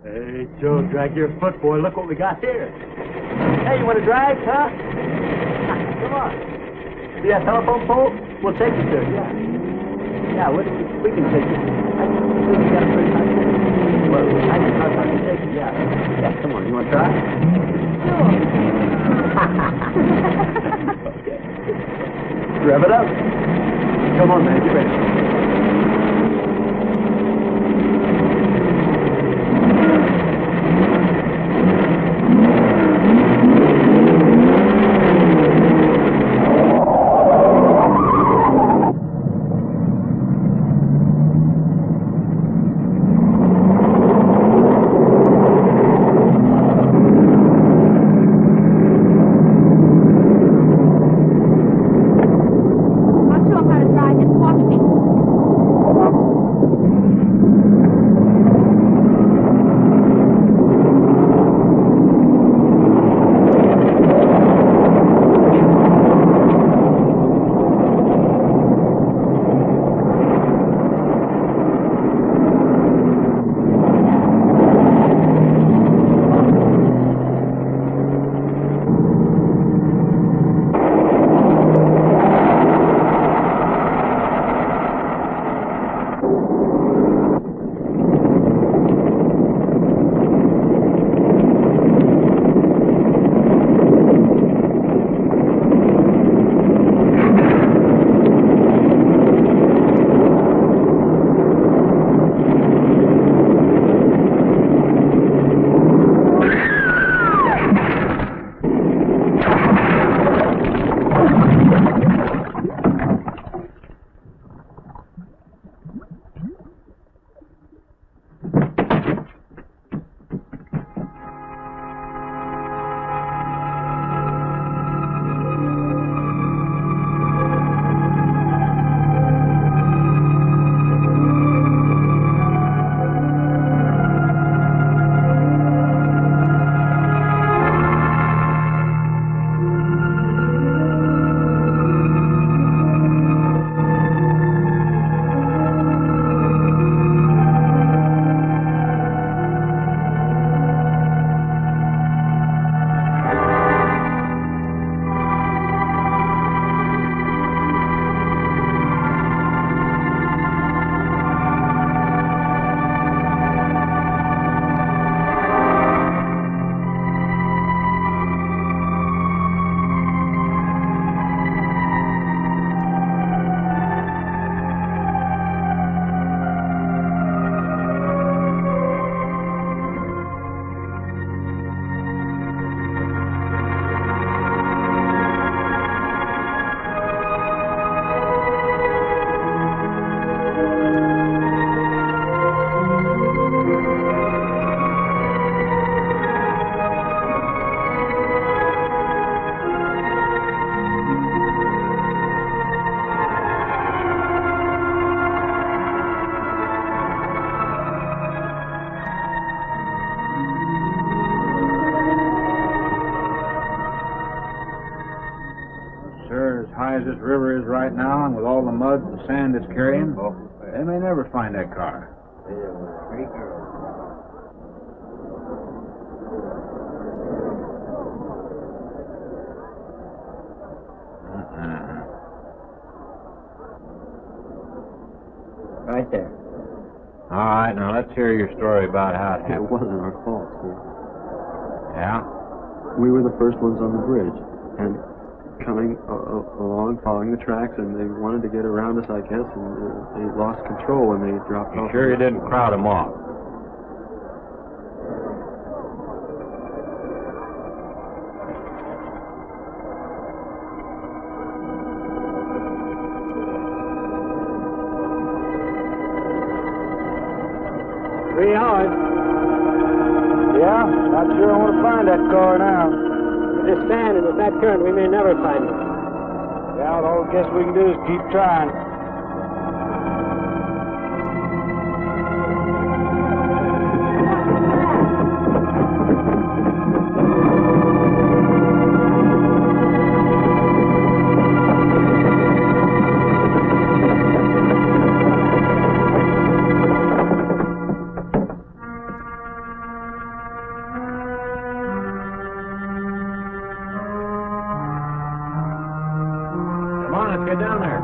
Hey, Joe, drag your foot, boy. Look what we got here. Hey, you want to drag, huh? Come on. See that telephone pole? We'll take you to it, yeah. Yeah, we can take you. I think we got a pretty nice thing. Well, I can try to take you, yeah. Yeah, come on. You want to try? Sure. Okay. Rev it up. Come on, man. Get ready. As this river is right now, and with all the mud and sand it's carrying, they may never find that car. Right there. All right, now let's hear your story about how it It happened. wasn't our fault, sir. Yeah? We were the first ones on the bridge, and coming along, following the tracks, and they wanted to get around us, I guess, and they lost control when they dropped You off. sure you didn't crowd them off? Yeah, not sure I want to find that car now. This sand and with that current, we may never find it. Yeah, all I guess we can do is keep trying. Get down there.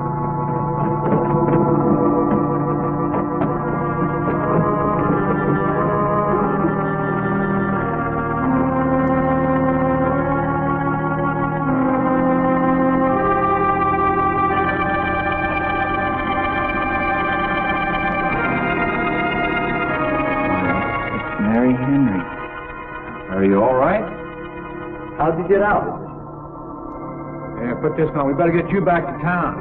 Are you all right? How'd you get out? Yeah, put this on. We better get you back to town.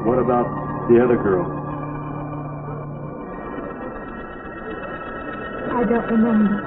What about the other girl? I don't remember.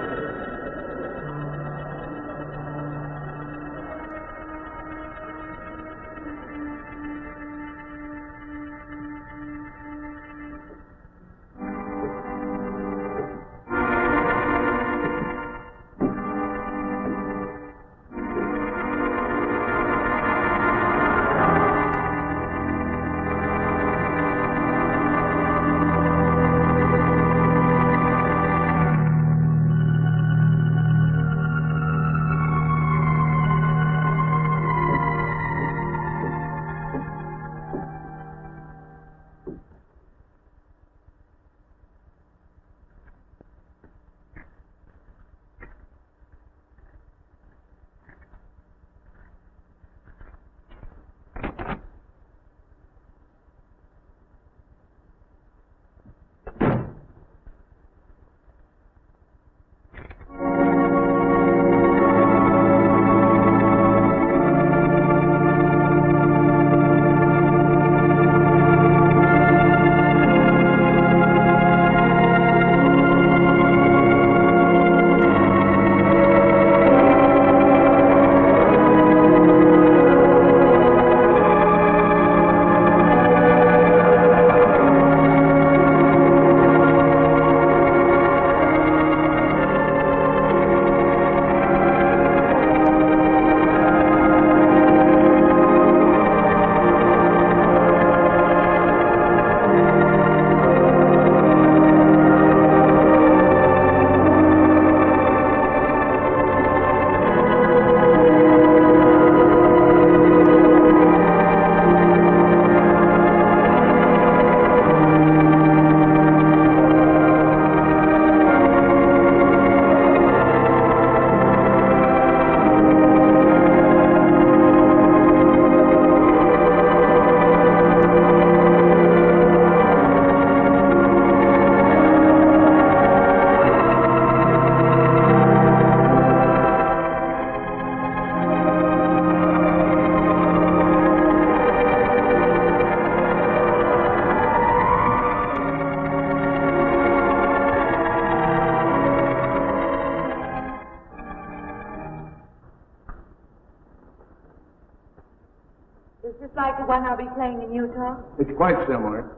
The one I'll be playing in Utah? It's quite similar.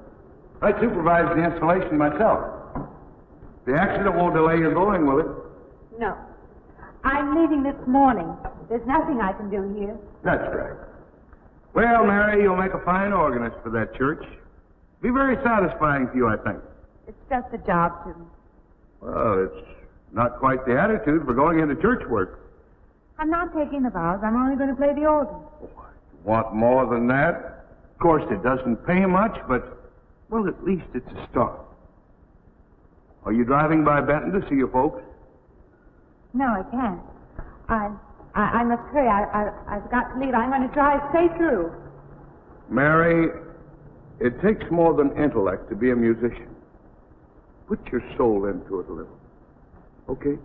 I supervised the installation myself. The accident won't delay your going, will it? No. I'm leaving this morning. There's nothing I can do here. That's right. Well, Mary, you'll make a fine organist for that church. Be very satisfying to you, I think. It's just a job to me. Well, it's not quite the attitude for going into church work. I'm not taking the vows. I'm only going to play the organ. Want more than that? Of course, it doesn't pay much, but, well, at least it's a start. Are you driving by Benton to see your folks? No, I can't. I must hurry. I've got to leave. I'm going to drive straight through. Mary, it takes more than intellect to be a musician. Put your soul into it a little. Okay?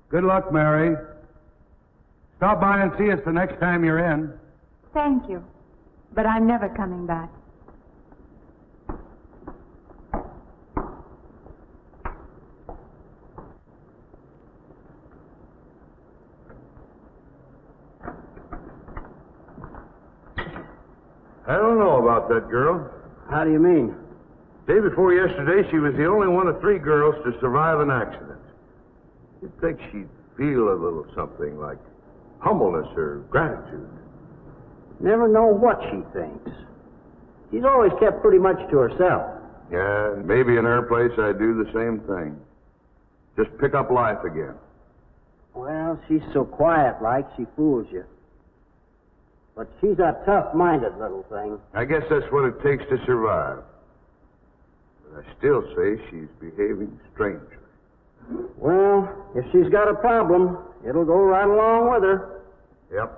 Good luck, Mary. Stop by and see us the next time you're in. Thank you. But I'm never coming back. I don't know about that girl. How do you mean? Day before yesterday, she was the only one of 3 girls to survive an accident. You'd think she'd feel a little something like humbleness or gratitude. Never know what she thinks. She's always kept pretty much to herself. Yeah, maybe in her place I'd do the same thing. Just pick up life again. Well, she's so quiet-like, she fools you. But she's a tough-minded little thing. I guess that's what it takes to survive. But I still say she's behaving strangely. Well, if she's got a problem, it'll go right along with her. Yep.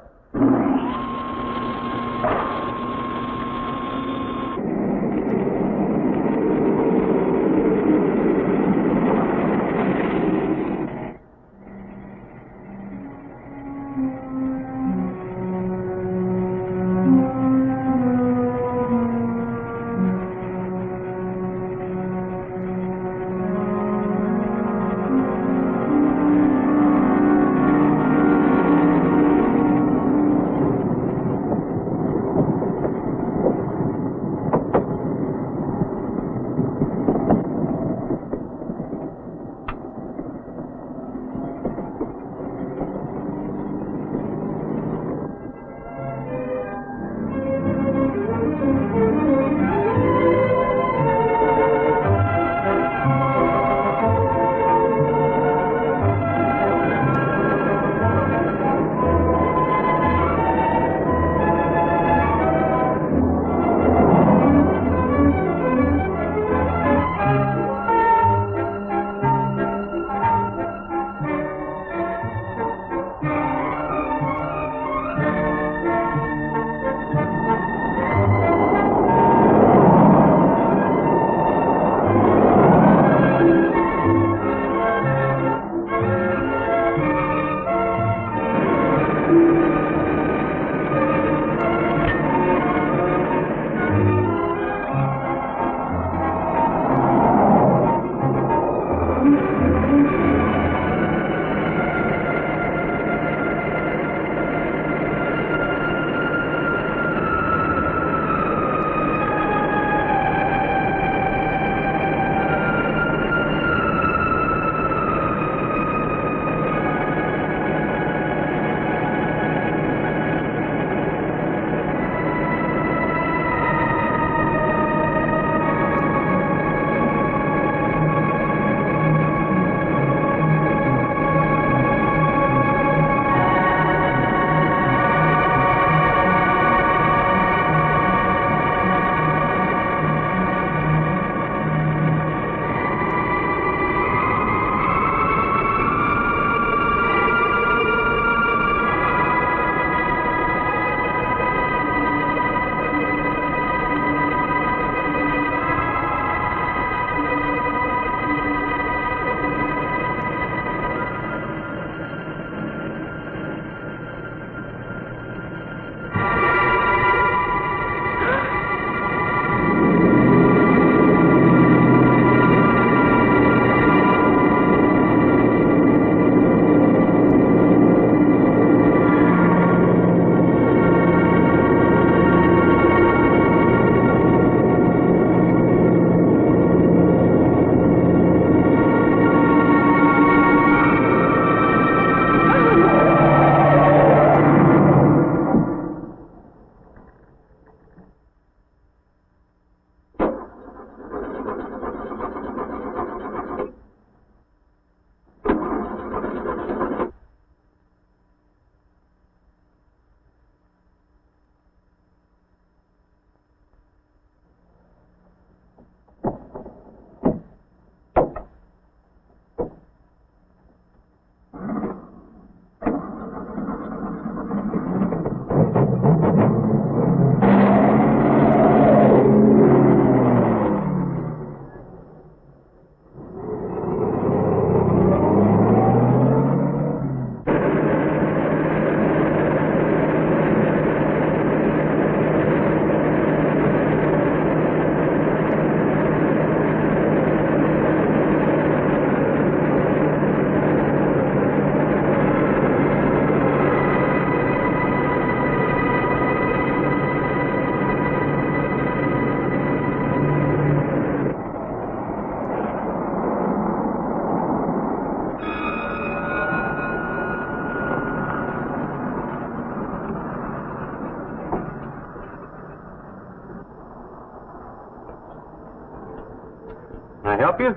help you?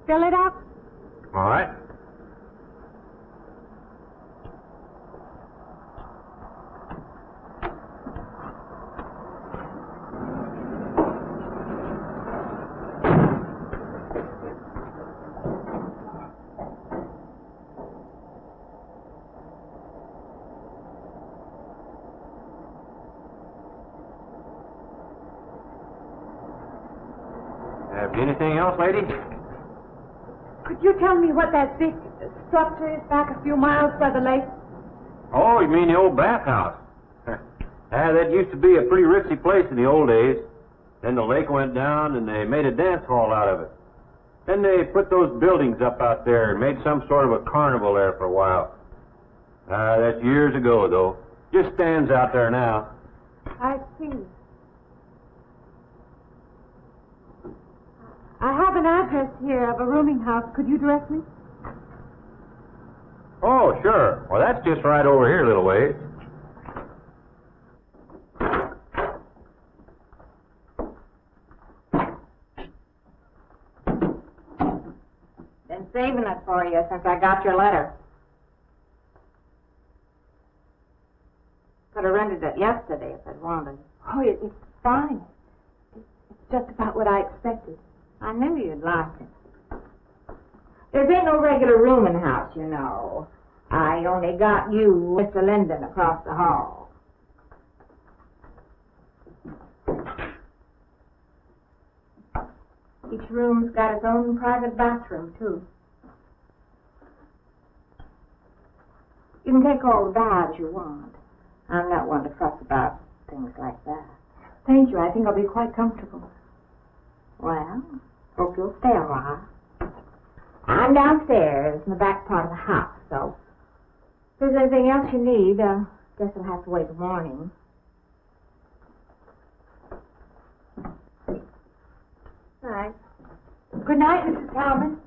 Fill it up? All right. Anything else, lady? Could you tell me what that big structure is back a few miles by the lake? Oh, you mean the old bathhouse? That used to be a pretty ritzy place in the old days. Then the lake went down and they made a dance hall out of it. Then they put those buildings up out there and made some sort of a carnival there for a while. That's years ago, though. Just stands out there now. I see. I have an address here of a rooming house. Could you direct me? Oh, sure. Well, that's just right over here a little ways. Been saving it for you since I got your letter. Could have rented it yesterday if I'd wanted. Oh, it's fine. It's just about what I expected. I knew you'd like it. There ain't no regular rooming house, you know. I only got you, Mr. Linden, across the hall. Each room's got its own private bathroom, too. You can take all the baths you want. I'm not one to fuss about things like that. Thank you. I think I'll be quite comfortable. Well, hope you'll stay a while. I'm downstairs in the back part of the house, so if there's anything else you need, guess I'll have to wait till morning. All right. Good night, Mrs. Talman.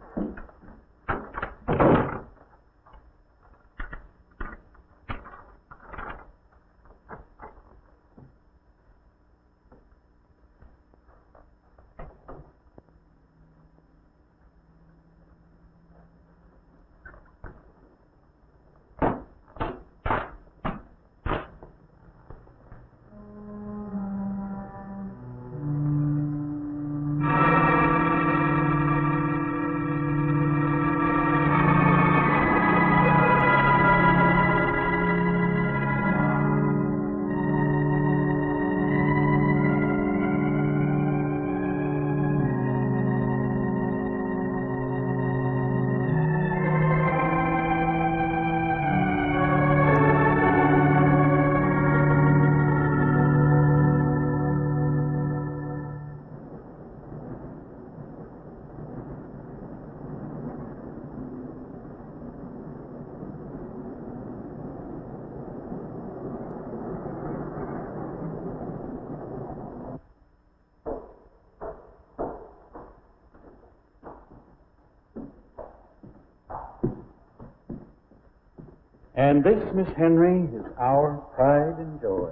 And this, Miss Henry, is our pride and joy.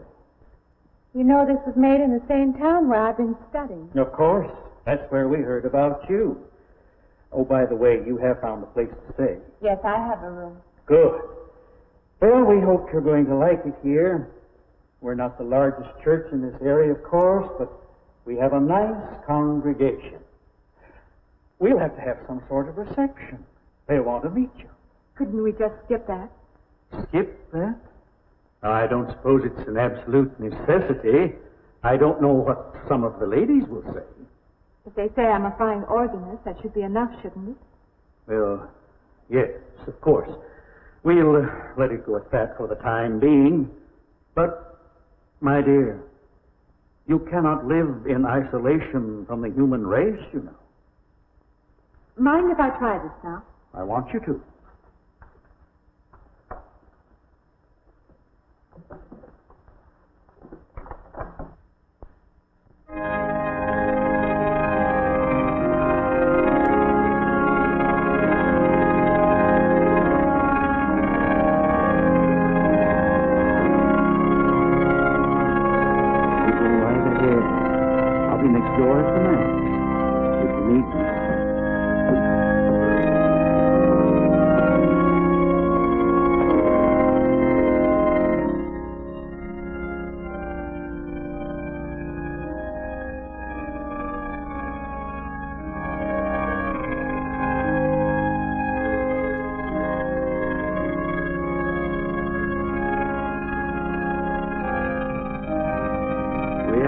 You know this was made in the same town where I've been studying. Of course. That's where we heard about you. Oh, by the way, you have found a place to stay. Yes, I have a room. Good. Well, we hope you're going to like it here. We're not the largest church in this area, of course, but we have a nice congregation. We'll have to have some sort of reception. They'll want to meet you. Couldn't we just skip that? Skip that? I don't suppose it's an absolute necessity. I don't know what some of the ladies will say. If they say I'm a fine organist, that should be enough, shouldn't it? Well, yes, of course. We'll let it go at that for the time being. But, my dear, you cannot live in isolation from the human race, you know. Mind if I try this now? I want you to.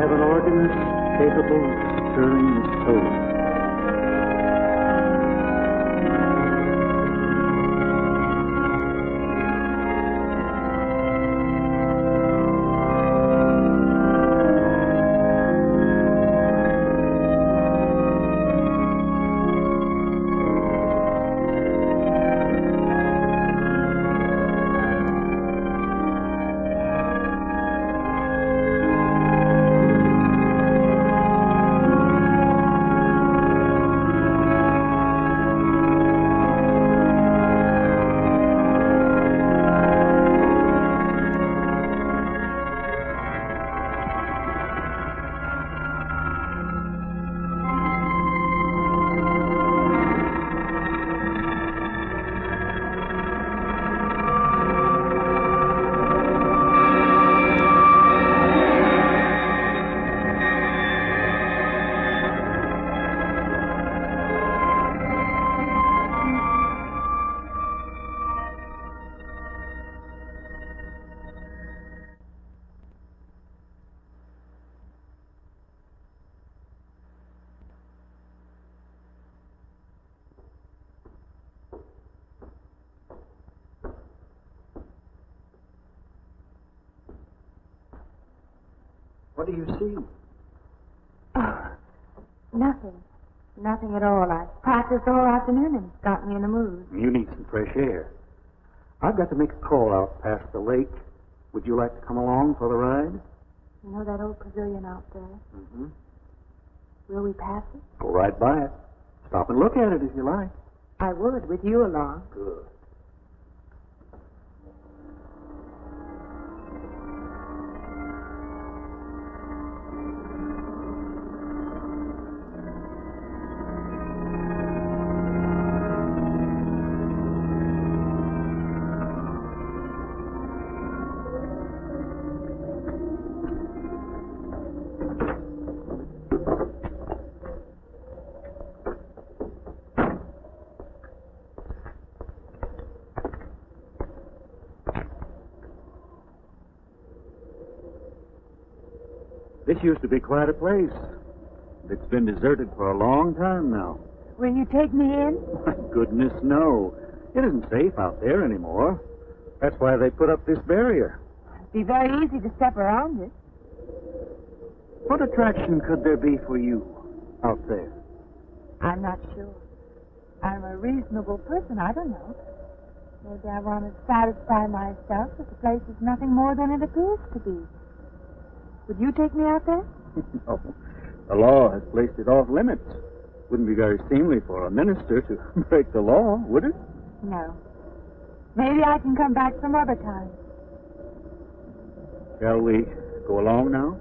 have an organist capable of stirring the soul. What do you see? Oh, nothing. Nothing at all. I practiced all afternoon and it's got me in the mood. You need some fresh air. I've got to make a call out past the lake. Would you like to come along for the ride? You know that old pavilion out there? Mm-hmm. Will we pass it? Go right by it. Stop and look at it if you like. I would, with you along. Good. This used to be quite a place. It's been deserted for a long time now. Will you take me in? My goodness, no. It isn't safe out there anymore. That's why they put up this barrier. It'd be very easy to step around it. What attraction could there be for you out there? I'm not sure. I'm a reasonable person. I don't know. Maybe I want to satisfy myself that the place is nothing more than it appears to be. Would you take me out there? No. The law has placed it off limits. Wouldn't be very seemly for a minister to break the law, would it? No. Maybe I can come back some other time. Shall we go along now?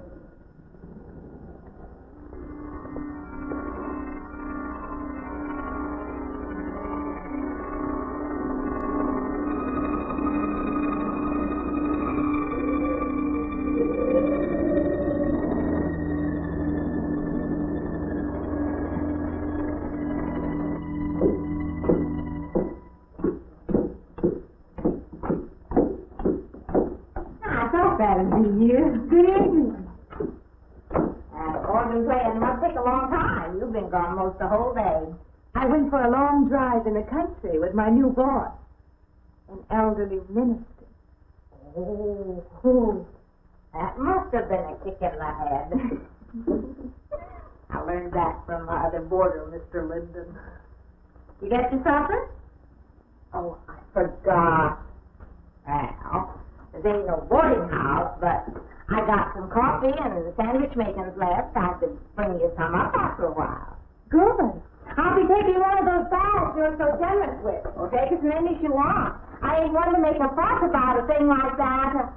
Good evening. Organ playing must take a long time. You've been gone most the whole day. I went for a long drive in the country with my new boss, an elderly minister. Oh, that must have been a kick in the head. I learned that from my other boarder, Mr. Linden. You get your supper? Oh, I forgot. Well, there ain't no boarding house, but I got some coffee and the sandwich makings left. I could bring you some up after a while. Good. I'll be taking one of those baths you're so generous with. Well, take as many as you want. I ain't one to make a fuss about a thing like that.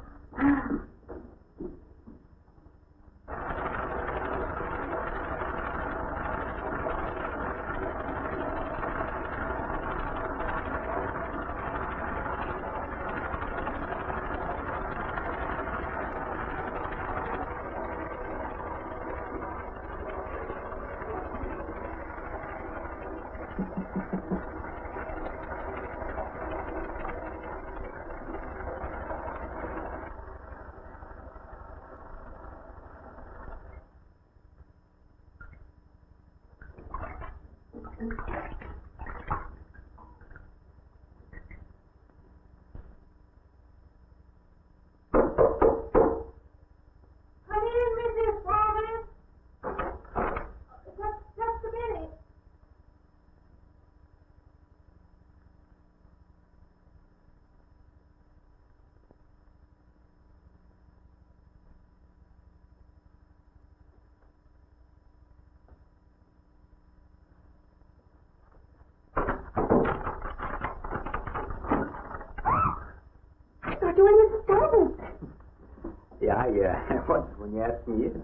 When you asked me in.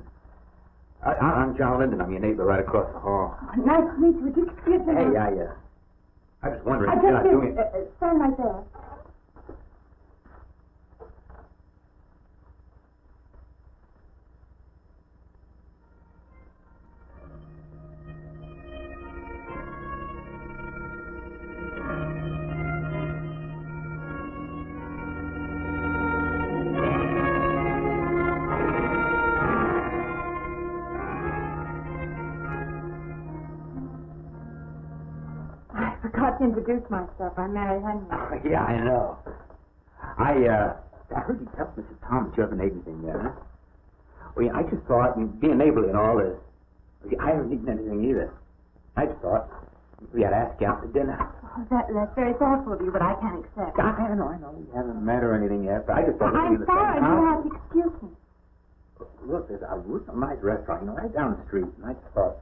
I'm John Linden. I'm your neighbor right across the hall. Oh, nice to meet you. Would you excuse me? Hey, I was wondering if you're not doing... Stand right there. Introduce myself. I'm Mary Henry. Oh, yeah, I know. I heard you tell Mrs. Thomas you haven't anything there, huh? Well, yeah, I just thought, being neighborly and all is, I haven't eaten anything either. I just thought we had to ask you out to dinner. Oh, that's very thoughtful of you, but I can't accept. I know. We haven't met or anything yet, but I just thought I'm sorry. You have to excuse me. Look, there's a real nice restaurant, right down the street, and I just thought,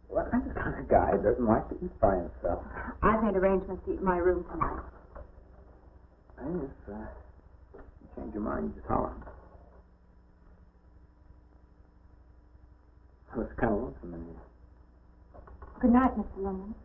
well, I'm the kind of guy that doesn't like to eat by himself. I've made arrangements to eat in my room tonight. Hey, if you change your mind, you just holler. I was kind of lonesome in here. Good night, Mr. Linden.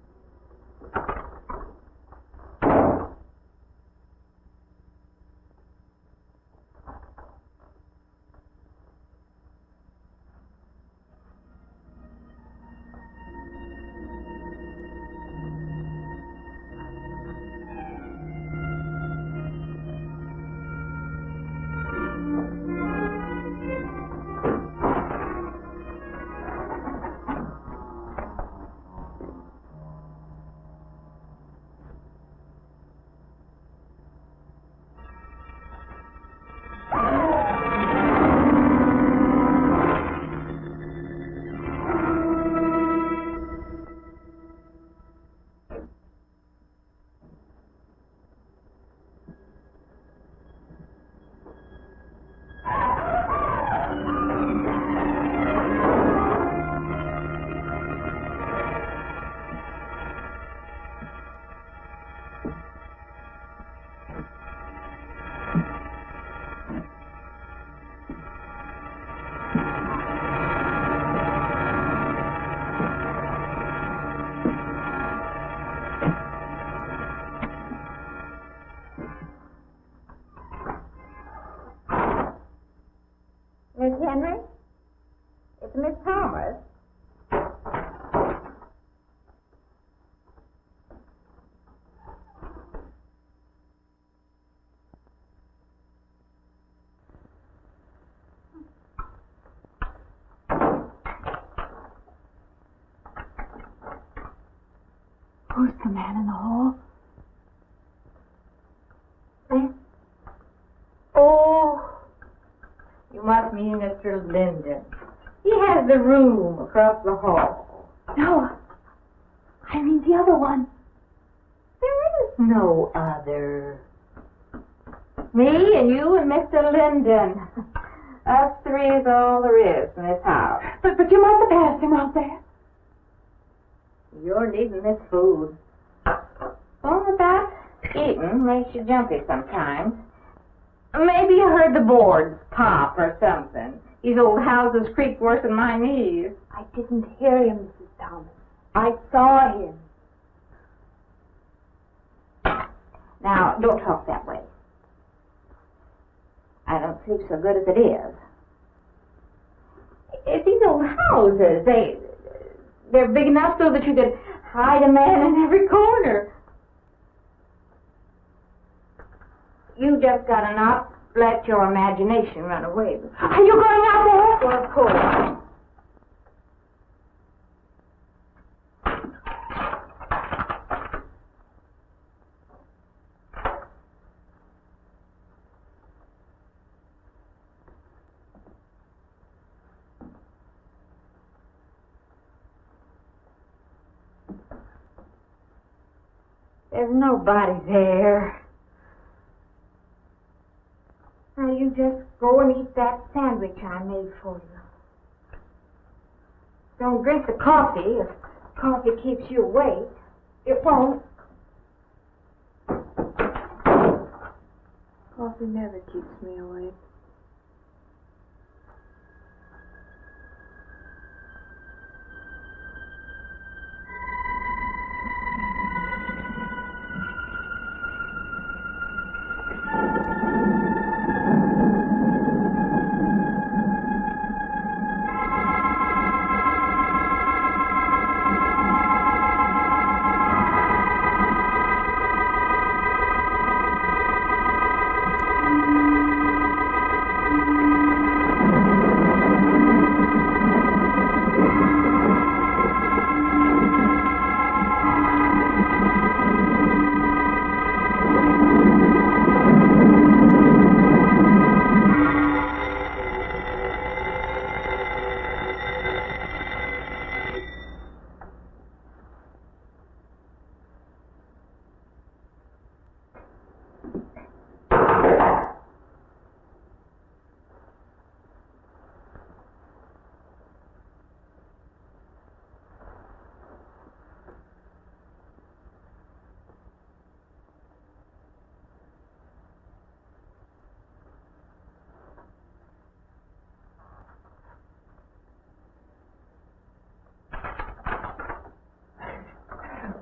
Miss Henry? It's Miss Thomas. Who's the man in the hall? Oh, you must mean Mr. Linden. He has the room across the hall. No, I mean the other one. There is no other. Me and you and Mr. Linden. Us three is all there is in this house. But you must have passed him out there. You're needing this food. Going about eating makes you jumpy sometimes. Maybe you heard the boards pop or something. These old houses creak worse than my knees. I didn't hear him, Mrs. Thomas. I saw him. Now, don't talk that way. I don't sleep so good as it is. It's these old houses. They're big enough so that you could hide a man in every corner. You just gotta not let your imagination run away with you. Are you going out there? Well, of course. There's nobody there. Now you just go and eat that sandwich I made for you. Don't drink the coffee. If coffee keeps you awake, it won't. Coffee never keeps me awake.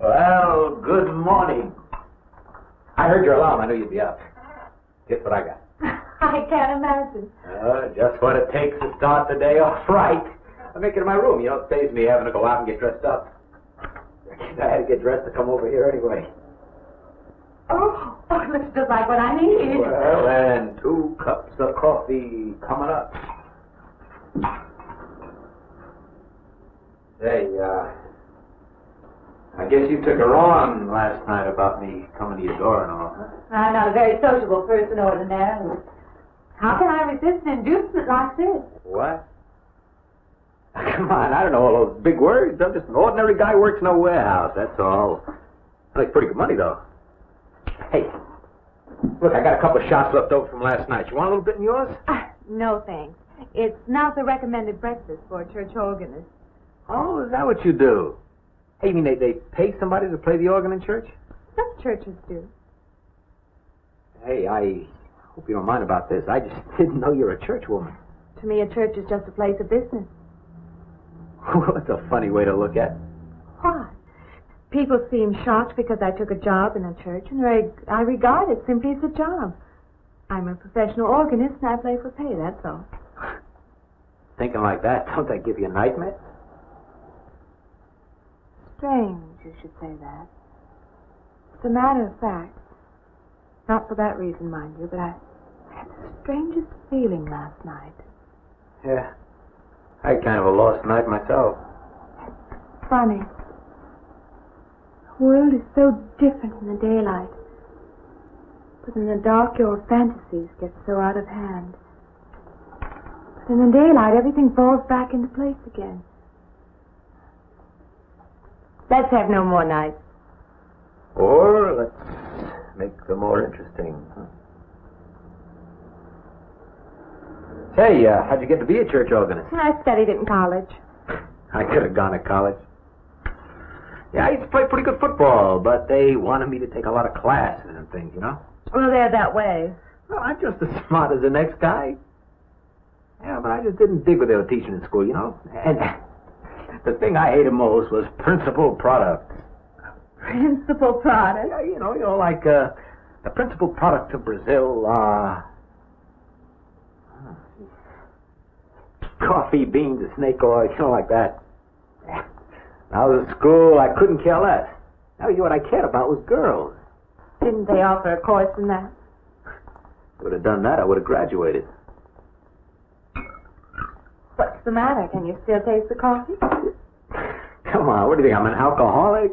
Well, good morning. I heard your alarm. I knew you'd be up. Guess what I got? I can't imagine. Just what it takes to start the day off right. I make it in my room. You know, it saves me having to go out and get dressed up. I had to get dressed to come over here anyway. Oh, it looks just like what I need. Well, and 2 cups of coffee coming up. Hey, I guess you took her on last night about me coming to your door and all, huh? I'm not a very sociable person ordinarily. How can I resist an inducement like this? What? Come on, I don't know all those big words. I'm just an ordinary guy who works in a warehouse, that's all. I make pretty good money, though. Hey, look, I got a couple of shots left over from last night. You want a little bit in yours? No, thanks. It's not the recommended breakfast for a church organist. Oh, is that what you do? Hey, you mean they pay somebody to play the organ in church? Some churches do. Hey, I hope you don't mind about this. I just didn't know you're a church woman. To me, a church is just a place of business. Well, that's a funny way to look at it. Why? People seem shocked because I took a job in a church, and I regard it simply as a job. I'm a professional organist, and I play for pay, that's all. Thinking like that, don't that give you a nightmare? Strange you should say that. As a matter of fact, not for that reason, mind you, but I had the strangest feeling last night. Yeah. I had kind of a lost night myself. Funny. The world is so different in the daylight. But in the dark, your fantasies get so out of hand. But in the daylight, everything falls back into place again. Let's have no more nights. Or let's make them more interesting. Hey, how'd you get to be a church organist? I studied it in college. I could have gone to college. Yeah, I used to play pretty good football, but they wanted me to take a lot of classes and things, you know? Well, they're that way. Well, I'm just as smart as the next guy. Yeah, but I just didn't dig what they were teaching in school, you know? And the thing I hated most was principal product. Principal product? Yeah, you know, like the principal product of Brazil coffee, beans, snake oil, you know, like that. Yeah. When I was at school, I couldn't care less. Now, what I cared about was girls. Didn't they offer a course in that? If I would have done that, I would have graduated. What's the matter? Can you still taste the coffee? Come on, what do you think? I'm an alcoholic?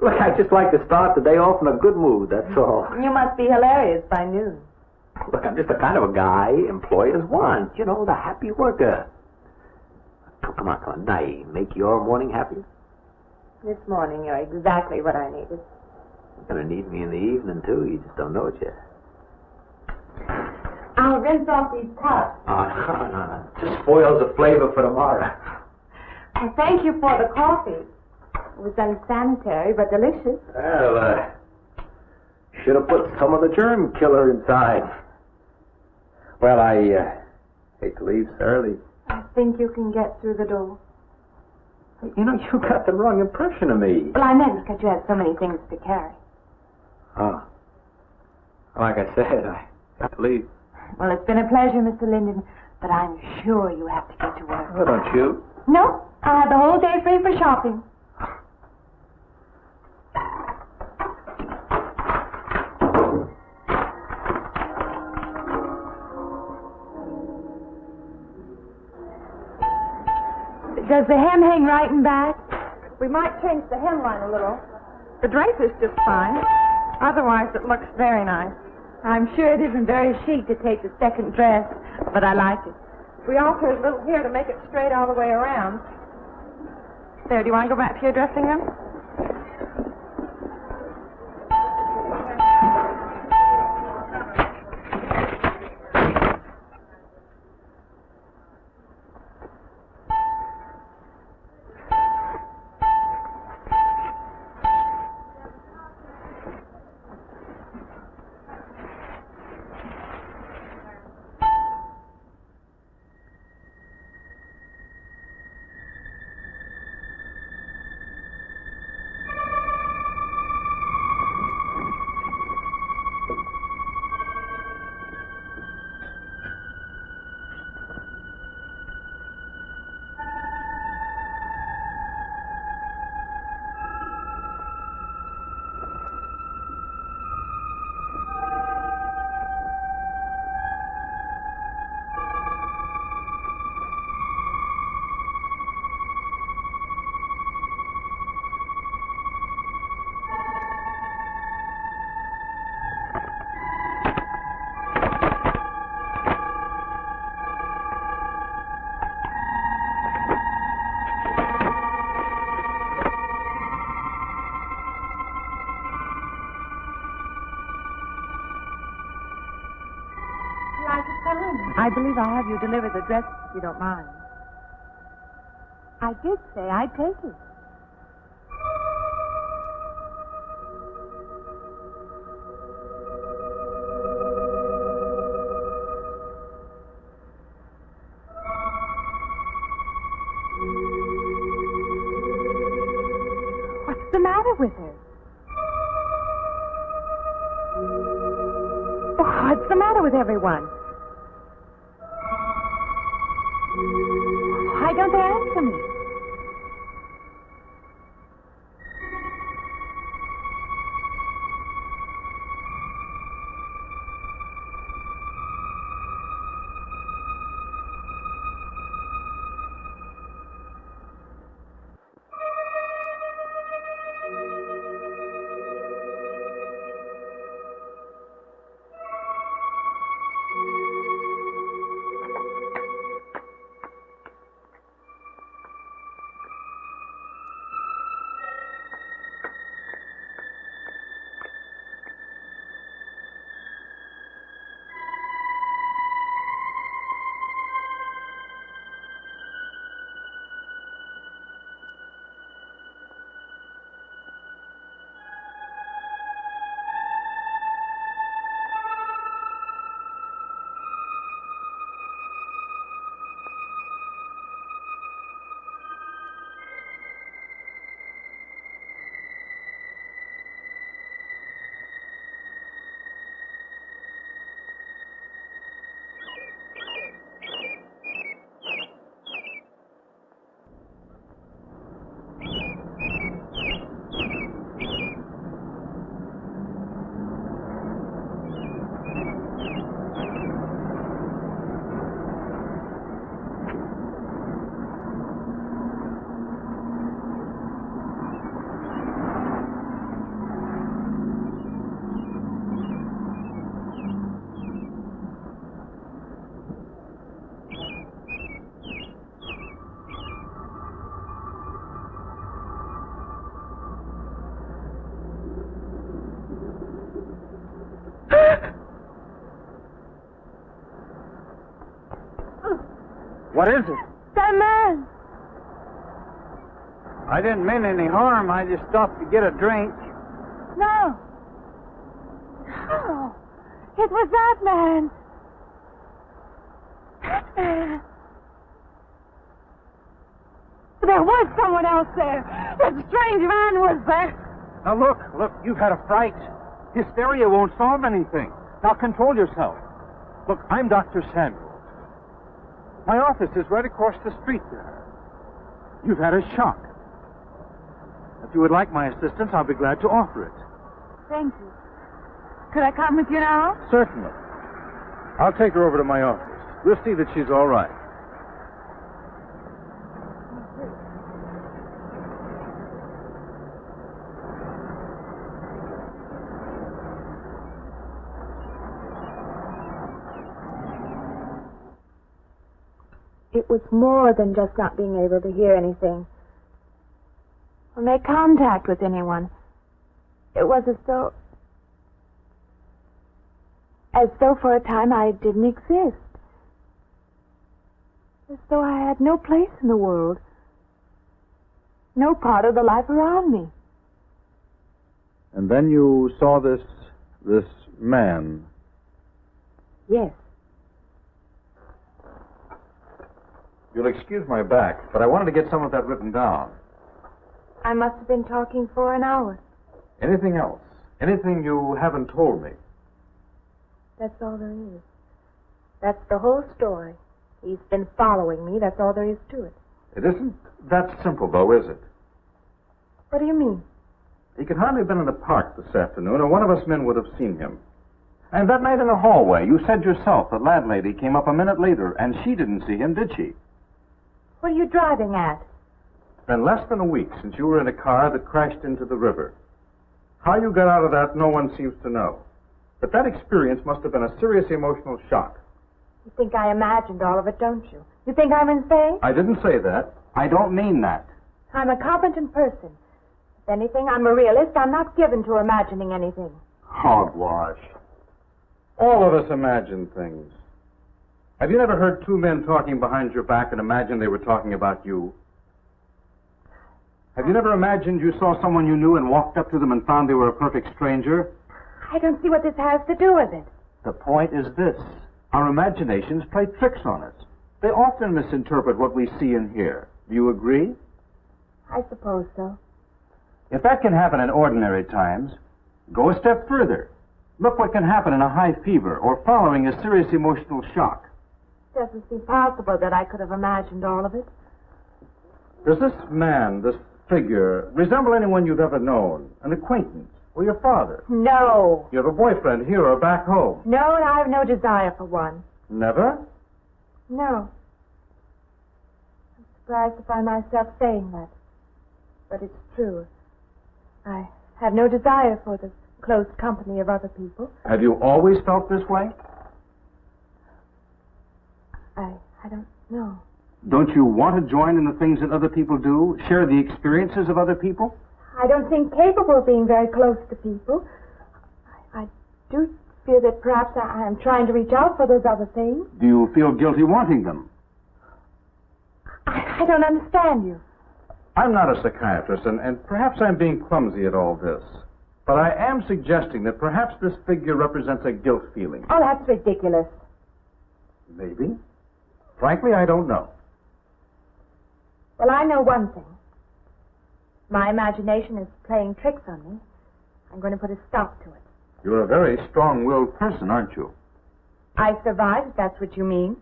Look, I just like to start the day off in a good mood, that's all. You must be hilarious by noon. Look, I'm just the kind of a guy employers want. You know, the happy worker. Oh, come on. Now, make your morning happy? This morning, you're exactly what I needed. You're going to need me in the evening, too. You just don't know it yet. I'll rinse off these cups. No. Just spoils the flavor for tomorrow. Well, thank you for the coffee. It was unsanitary, but delicious. Well, should have put some of the germ killer inside. Well, I hate to leave so early. I think you can get through the door. You know, you got the wrong impression of me. Well, I meant because you had so many things to carry. Oh. Like I said, I got to leave. Well, it's been a pleasure, Mr. Linden, but I'm sure you have to get to work. Well, don't you? No, I have the whole day free for shopping. Does the hem hang right and back? We might change the hemline a little. The drape is just fine. Otherwise, it looks very nice. I'm sure it isn't very chic to take the second dress, but I like it. We altered a little here to make it straight all the way around. There, do you want to go back to your dressing room? I believe I'll have you deliver the dress if you don't mind. I did say I'd take it. What's the matter with her? What's the matter with everyone? Why don't they answer me? What is it? That man. I didn't mean any harm. I just stopped to get a drink. No. No. It was that man. That man. There was someone else there. That strange man was there. Now, look, you've had a fright. Hysteria won't solve anything. Now, control yourself. Look, I'm Dr. Samuels. My office is right across the street there. You've had a shock. If you would like my assistance, I'll be glad to offer it. Thank you. Could I come with you now? Certainly. I'll take her over to my office. We'll see that she's all right. It was more than just not being able to hear anything or make contact with anyone. It was as though for a time I didn't exist. As though I had no place in the world. No part of the life around me. And then you saw this man. Yes. You'll excuse my back, but I wanted to get some of that written down. I must have been talking for an hour. Anything else? Anything you haven't told me? That's all there is. That's the whole story. He's been following me. That's all there is to it. It isn't that simple, though, is it? What do you mean? He could hardly have been in the park this afternoon, or one of us men would have seen him. And that night in the hallway, you said yourself the landlady came up a minute later, and she didn't see him, did she? What are you driving at? It's been less than a week since you were in a car that crashed into the river. How you got out of that, no one seems to know. But that experience must have been a serious emotional shock. You think I imagined all of it, don't you? You think I'm insane? I didn't say that. I don't mean that. I'm a competent person. If anything, I'm a realist. I'm not given to imagining anything. Hogwash. All of us imagine things. Have you never heard two men talking behind your back and imagined they were talking about you? Have you never imagined you saw someone you knew and walked up to them and found they were a perfect stranger? I don't see what this has to do with it. The point is this. Our imaginations play tricks on us. They often misinterpret what we see and hear. Do you agree? I suppose so. If that can happen in ordinary times, go a step further. Look what can happen in a high fever or following a serious emotional shock. It doesn't seem possible that I could have imagined all of it. Does this man, this figure, resemble anyone you've ever known? An acquaintance? Or your father? No. You have a boyfriend here or back home? No, and I have no desire for one. Never? No. I'm surprised to find myself saying that. But it's true. I have no desire for the close company of other people. Have you always felt this way? I don't know. Don't you want to join in the things that other people do? Share the experiences of other people? I don't think capable of being very close to people. I do feel that perhaps I am trying to reach out for those other things. Do you feel guilty wanting them? I don't understand you. I'm not a psychiatrist, and perhaps I'm being clumsy at all this. But I am suggesting that perhaps this figure represents a guilt feeling. Oh, that's ridiculous. Maybe. Frankly, I don't know. Well, I know one thing. My imagination is playing tricks on me. I'm going to put a stop to it. You're a very strong-willed person, aren't you? I survived, if that's what you mean.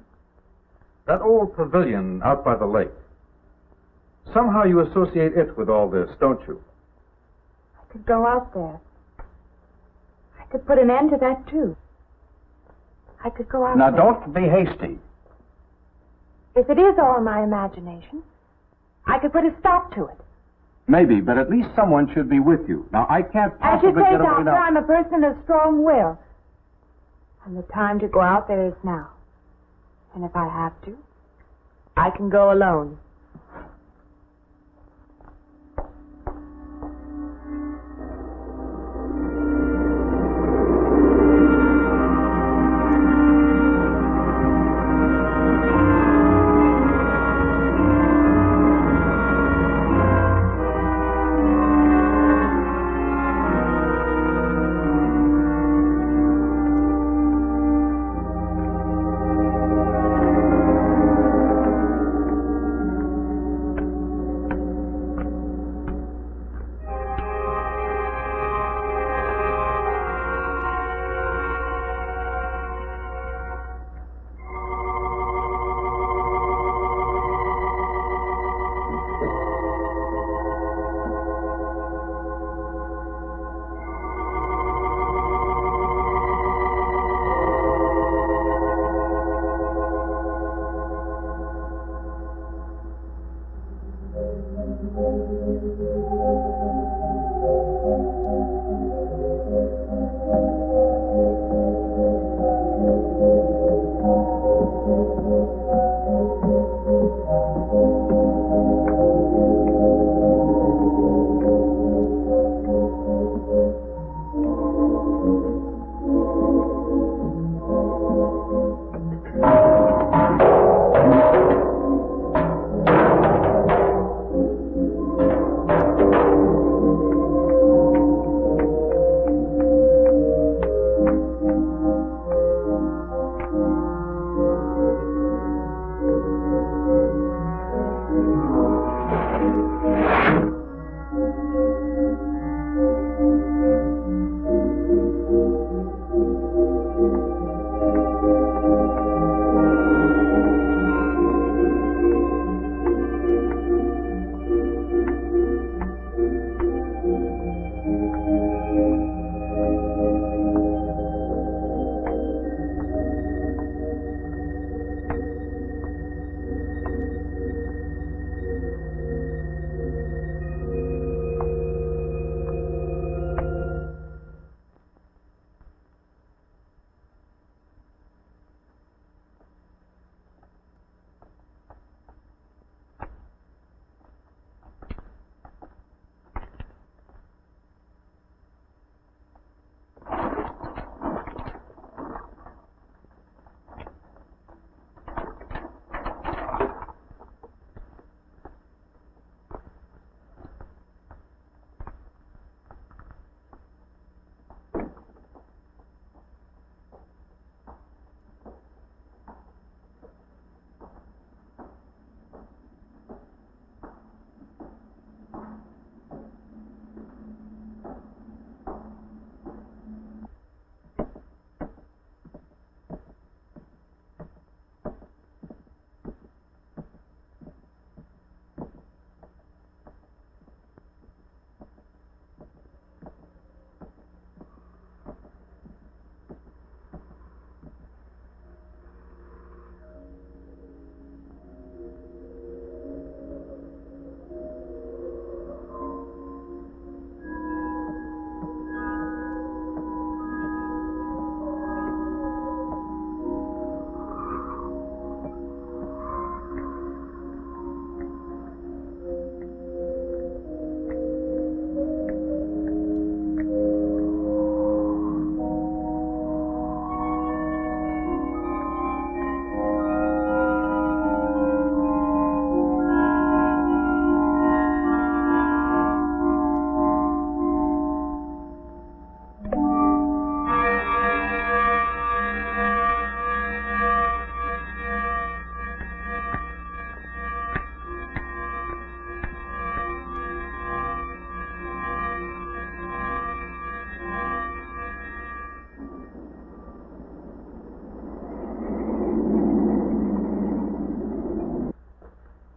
That old pavilion out by the lake. Somehow you associate it with all this, don't you? I could go out there. I could put an end to that, too. I could go out Now, there. don't be hasty. If it is all my imagination, I could put a stop to it. Maybe, but at least someone should be with you. Now, I can't As you possibly say, get away Doctor, now. I'm a person of strong will. And the time to go out there is now. And if I have to, I can go alone.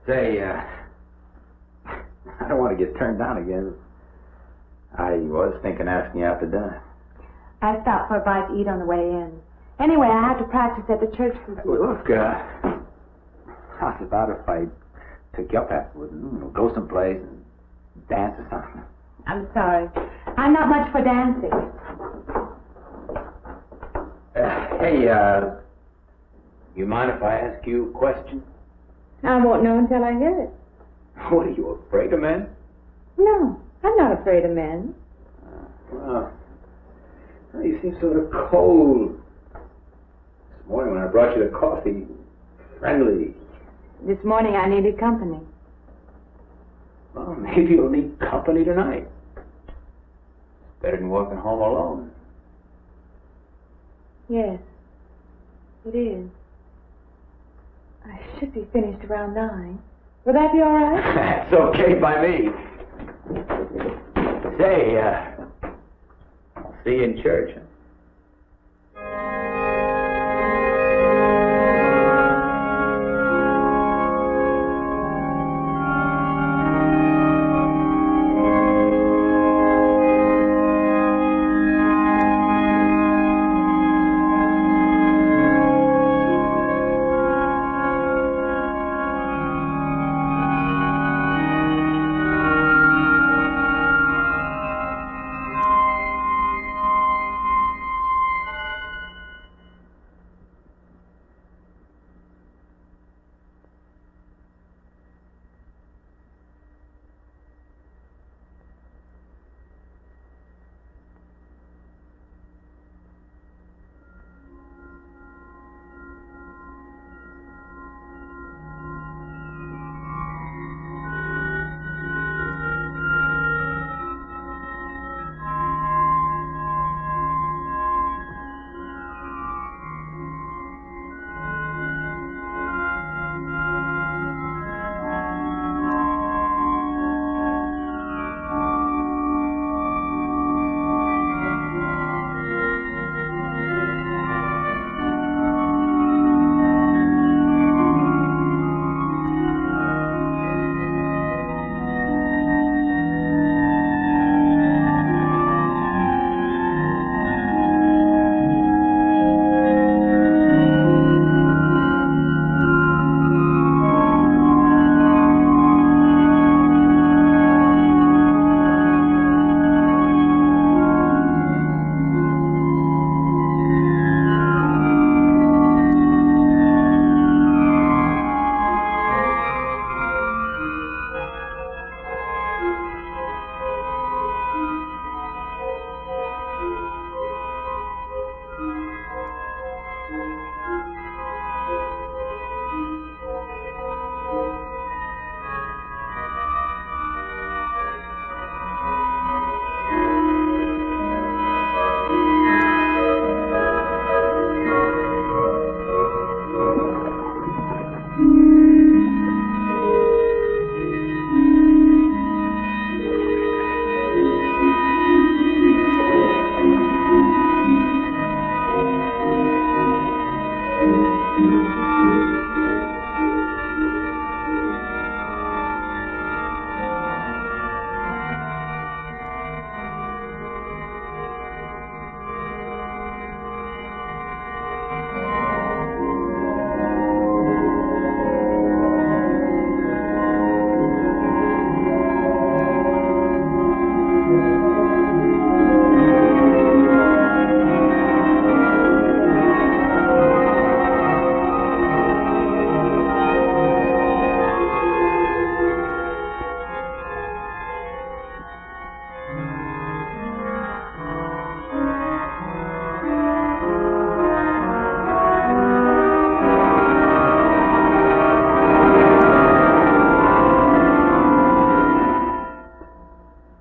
Say, I don't want to get turned down again. I was thinking asking you out to dinner. I stopped for a bite to eat on the way in. Anyway, I have to practice at the church. Look, how's about if I took you up afterwards and go someplace and dance or something? I'm sorry. I'm not much for dancing. Hey, you mind if I ask you a question? I won't know until I hear it. What, are you afraid of men? No, I'm not afraid of men. Well, you seem sort of cold. This morning when I brought you the coffee, friendly. This morning I needed company. Well, maybe you'll need company tonight. Better than walking home alone. Yes, it is. I should be finished around 9. Will that be all right? That's okay by me. Say, I'll see you in church.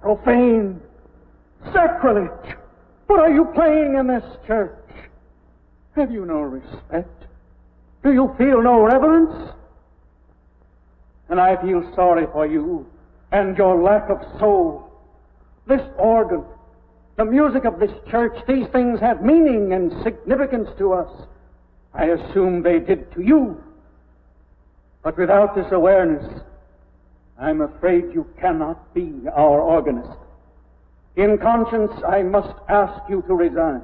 Profane! Sacrilege! What are you playing in this church? Have you no respect? Do you feel no reverence? And I feel sorry for you and your lack of soul. This organ, the music of this church, these things have meaning and significance to us. I assume they did to you. But without this awareness, I'm afraid you cannot be our organist. In conscience, I must ask you to resign.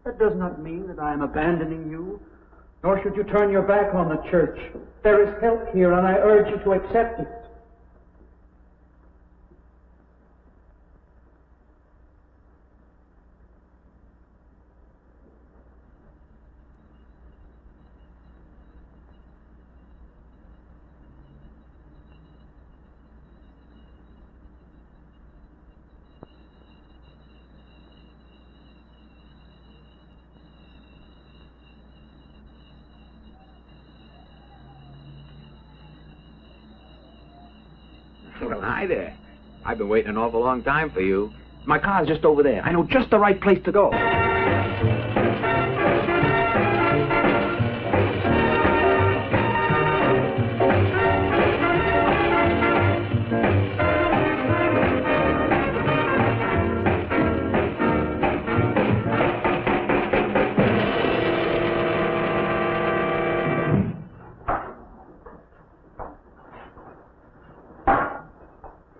That does not mean that I am abandoning you, nor should you turn your back on the church. There is help here, and I urge you to accept it. Well, hi there. I've been waiting an awful long time for you. My car's just over there. I know just the right place to go.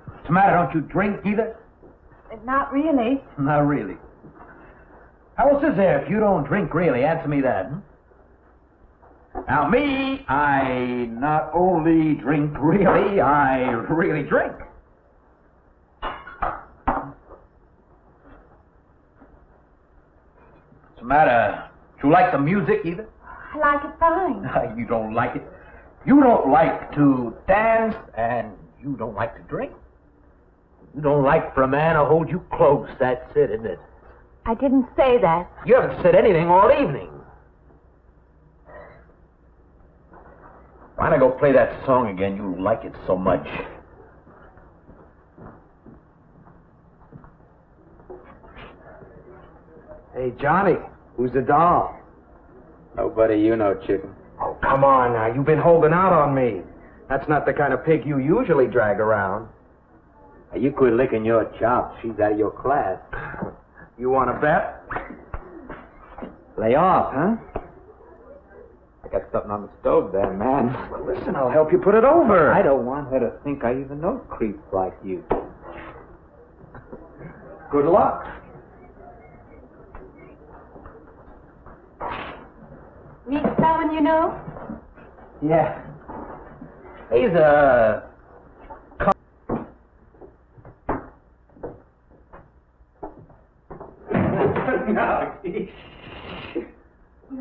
What's the matter? Don't you drink either? Not really. Not really. How else is there if you don't drink really? Answer me that. Now, me, I not only drink really, I really drink. What's the matter? Do you like the music either? I like it fine. You don't like it. You don't like to dance, and you don't like to drink. You don't like for a man to hold you close. That's it, isn't it? I didn't say that. You haven't said anything all evening. Why don't I go play that song again? You like it so much. Hey, Johnny, who's the doll? Nobody you know, chicken. Oh, come on now. You've been holding out on me. That's not the kind of pig you usually drag around. Now, you quit licking your chops. She's out of your class. You want to bet? Lay off, huh? I got something on the stove there, man. Well, listen, I'll help you put it over. I don't want her to think I even know creeps like you. Good luck. Meet someone you know? Yeah. He's a... You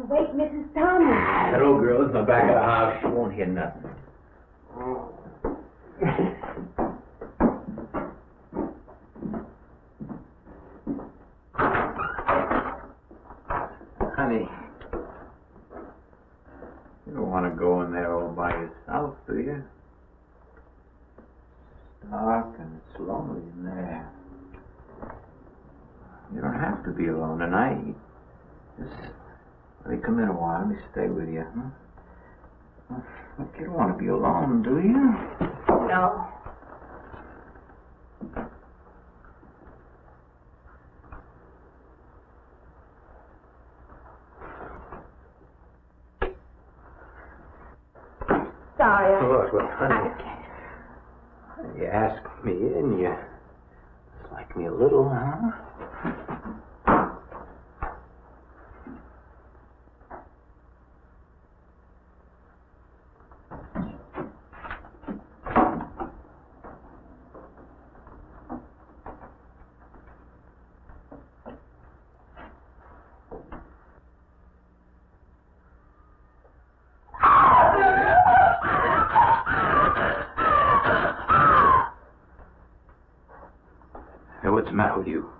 wake Mrs. Thomas. That old girl is in the back of the house. She won't hear nothing. Honey, you don't want to go in there all by yourself, do you? It's dark and it's lonely in there. You don't have to be alone tonight. Just let me come in a while. Let me stay with you, huh? Look, you don't want to be alone, do you? No. Sorry. Look, honey. You asked me in, you like me a little, huh? Hey, what's the matter with you?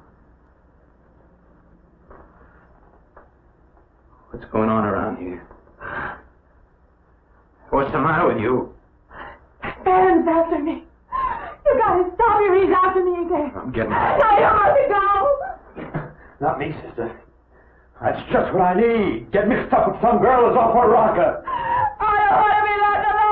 What's going on around here? What's the matter with you? Baron's after me. You gotta stop him. He's after me again. I'm getting... I don't want to go. Not me, sister. That's just what I need. Get mixed up with some girl who's off her rocker. I don't want to be left alone.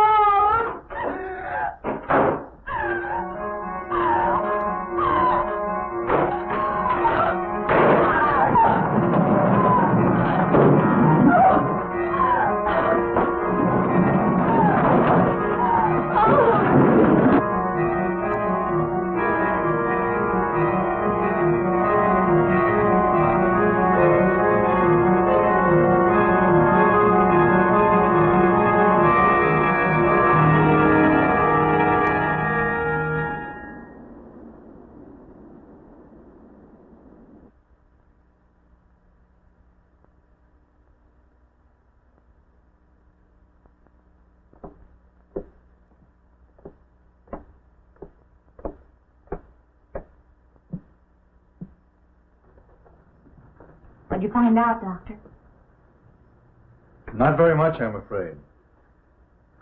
What'd you find out, Doctor? Not very much, I'm afraid.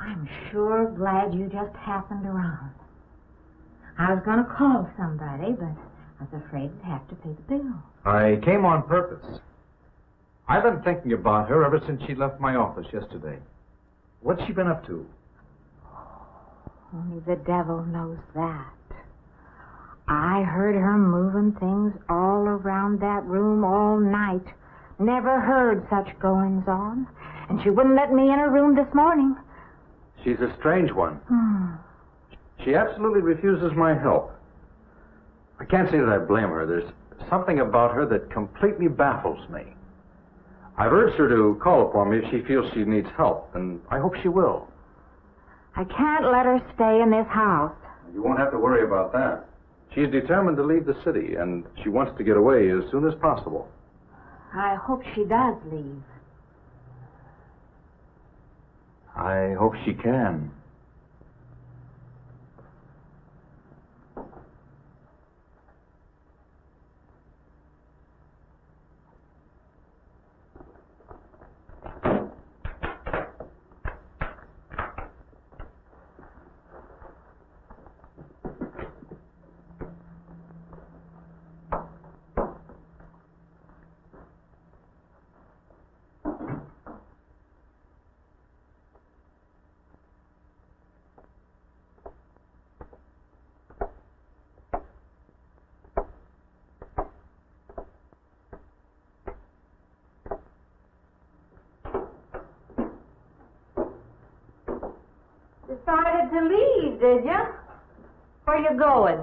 I'm sure glad you just happened around. I was going to call somebody, but I was afraid I'd have to pay the bill. I came on purpose. I've been thinking about her ever since she left my office yesterday. What's she been up to? Only the devil knows that. I heard her moving things all around that room all night. Never heard such goings on. And she wouldn't let me in her room this morning. She's a strange one. She absolutely refuses my help. I can't say that I blame her. There's something about her that completely baffles me. I've urged her to call upon me if she feels she needs help, and I hope she will. I can't let her stay in this house. You won't have to worry about that. She's determined to leave the city, and she wants to get away as soon as possible. I hope she does leave. I hope she can. Decided to leave, did you? Where you going?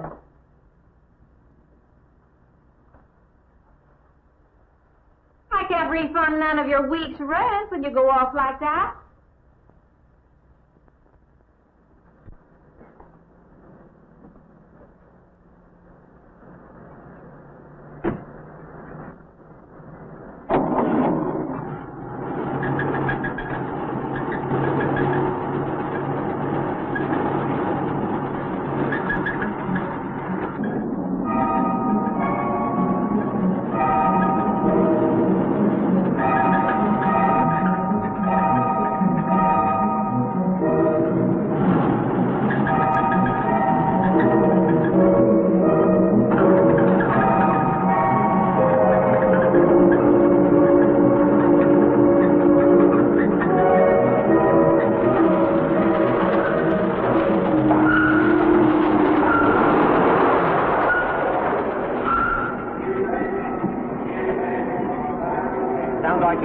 I can't refund none of your week's rent when you go off like that.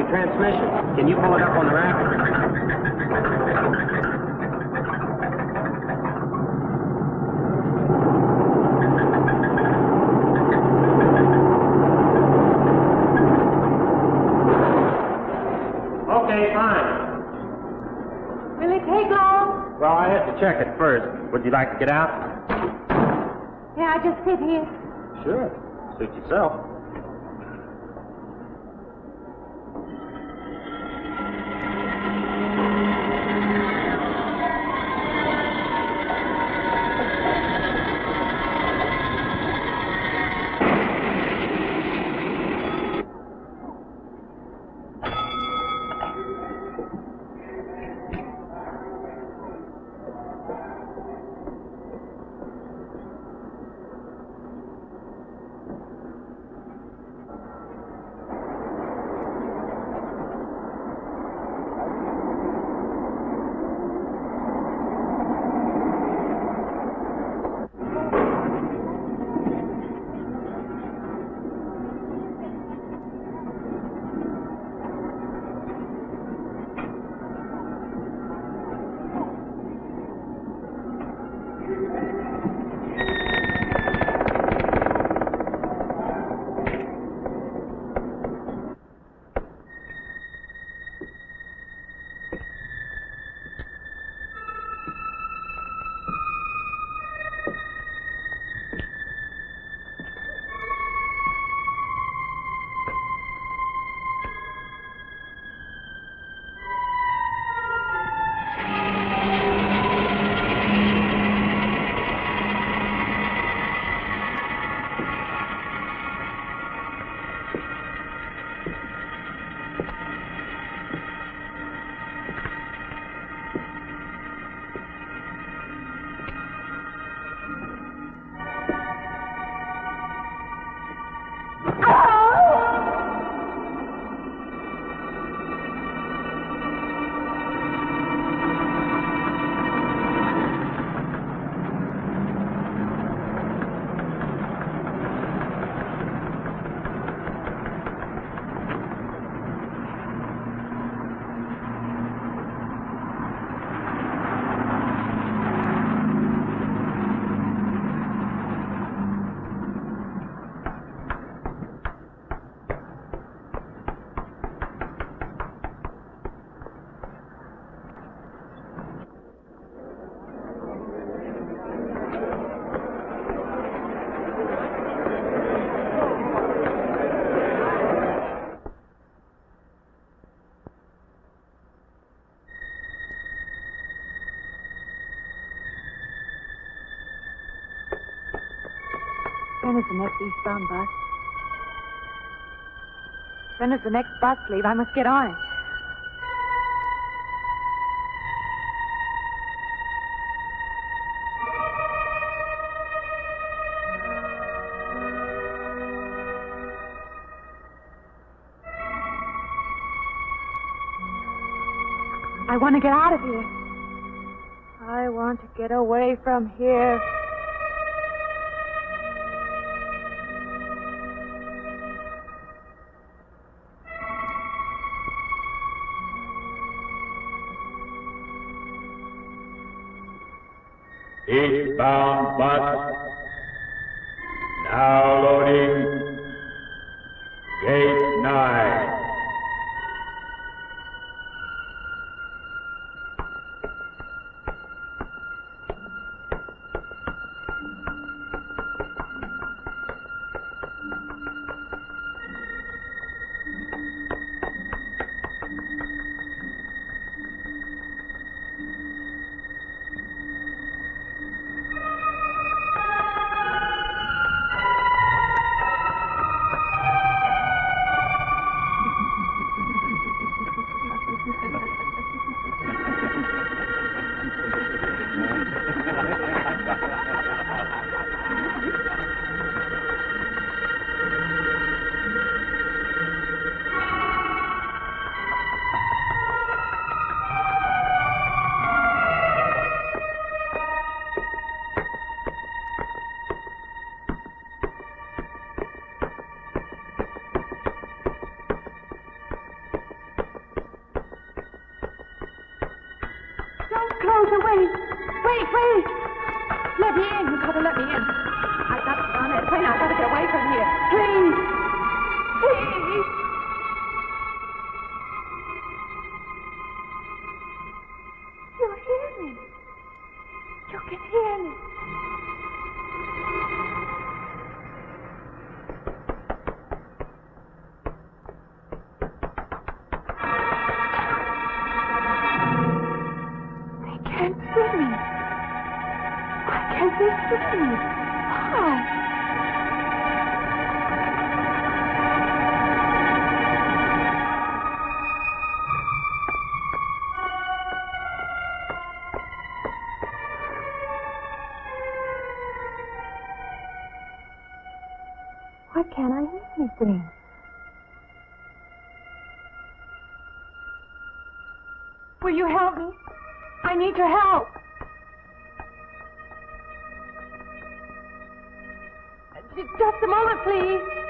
Transmission. Can you pull it up on the rack? Okay, fine. Will it take long? Well, I have to check it first. Would you like to get out? Yeah, I just sit here. Sure. Suit yourself. When is the next eastbound bus? When does the next bus leave? I must get on it. I want to get out of here. I want to get away from here. Eastbound bus. Now loading. Gate 9. Wait. Let me in. You've got to let me in. I've got to get on that train. I've got to get away from here. Please. Please. You hear me. You can hear me. Why can't I hear anything? Will you help me? I need your help. Just a moment, please.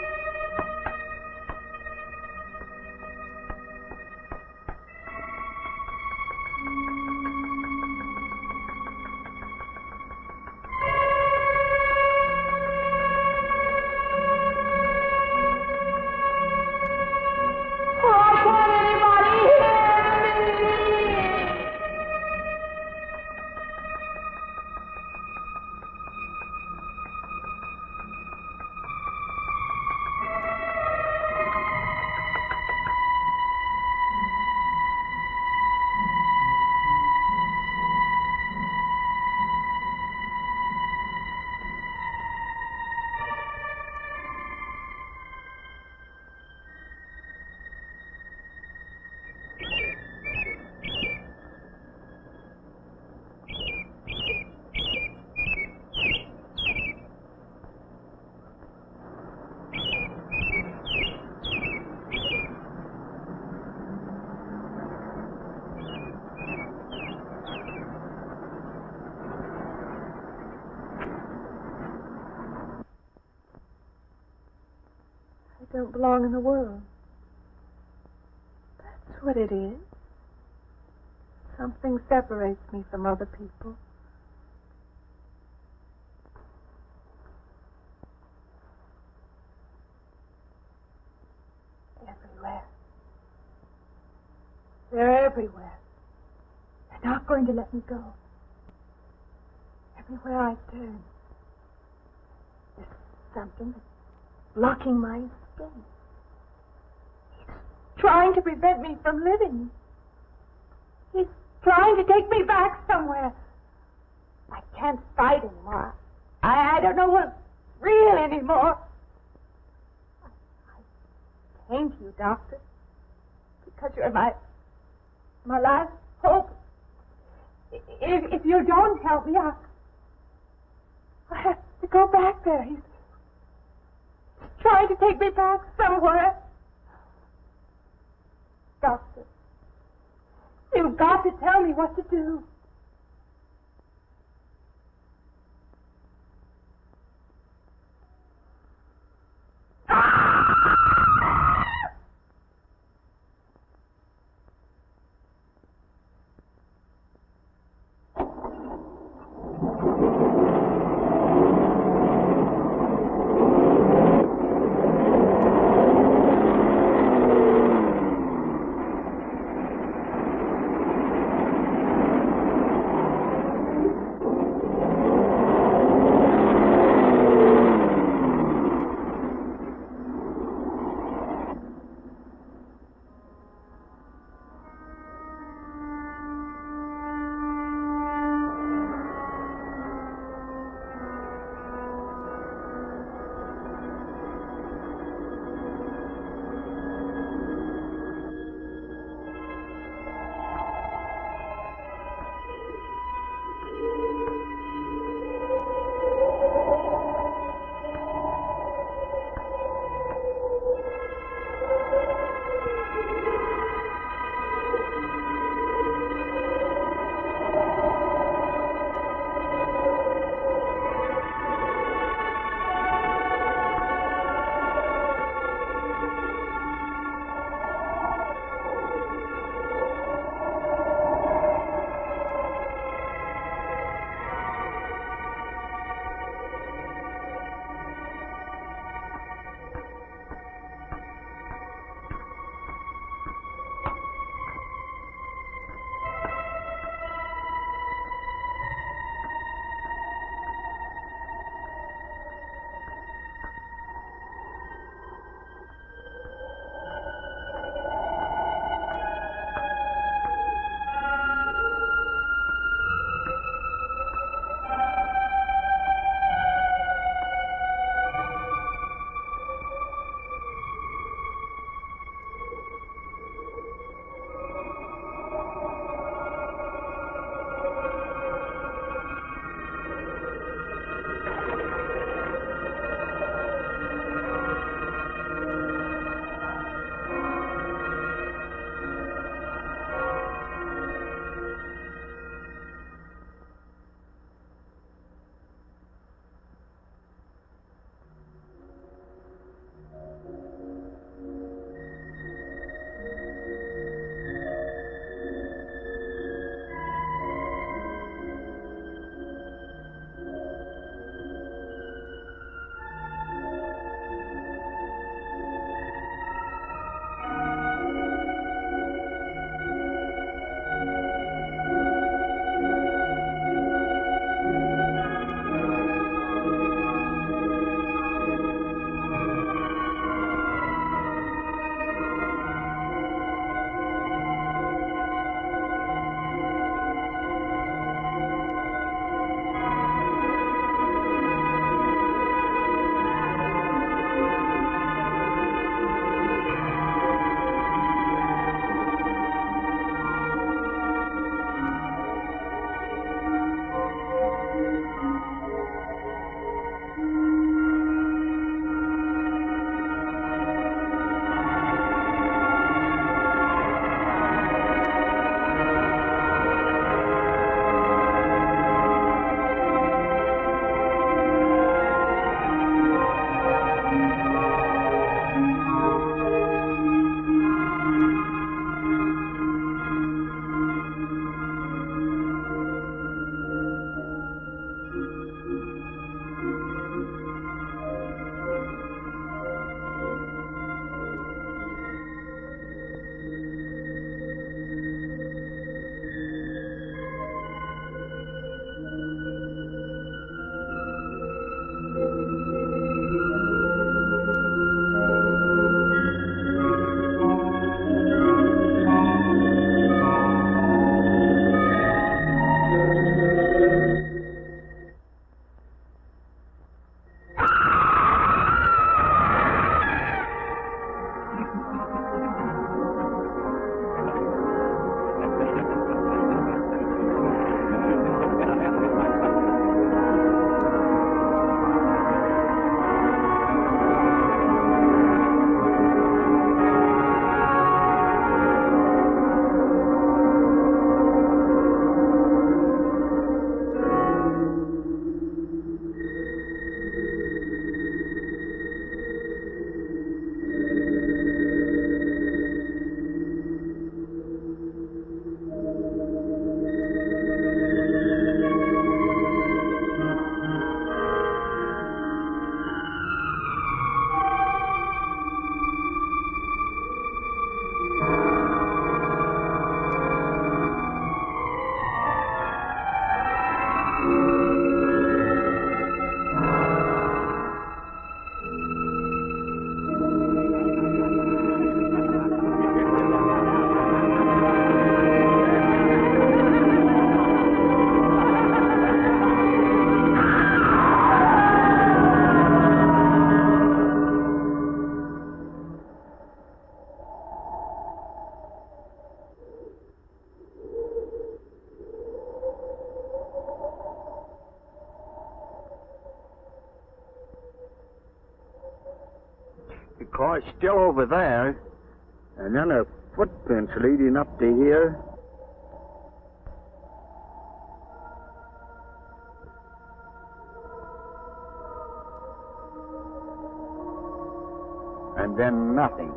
don't belong in the world. That's what it is. Something separates me from other people. Everywhere. They're everywhere. They're not going to let me go. Everywhere I turn, there's something that's blocking my escape. He's trying to prevent me from living. He's trying to take me back somewhere. I can't fight anymore. I don't know what's real anymore. I came to you, Doctor, because you're my last hope. If you don't help me, I have to go back there. He's trying to take me back somewhere. Doctor, you've got to tell me what to do. car's still over there. And then a footprints leading up to here. And then nothing.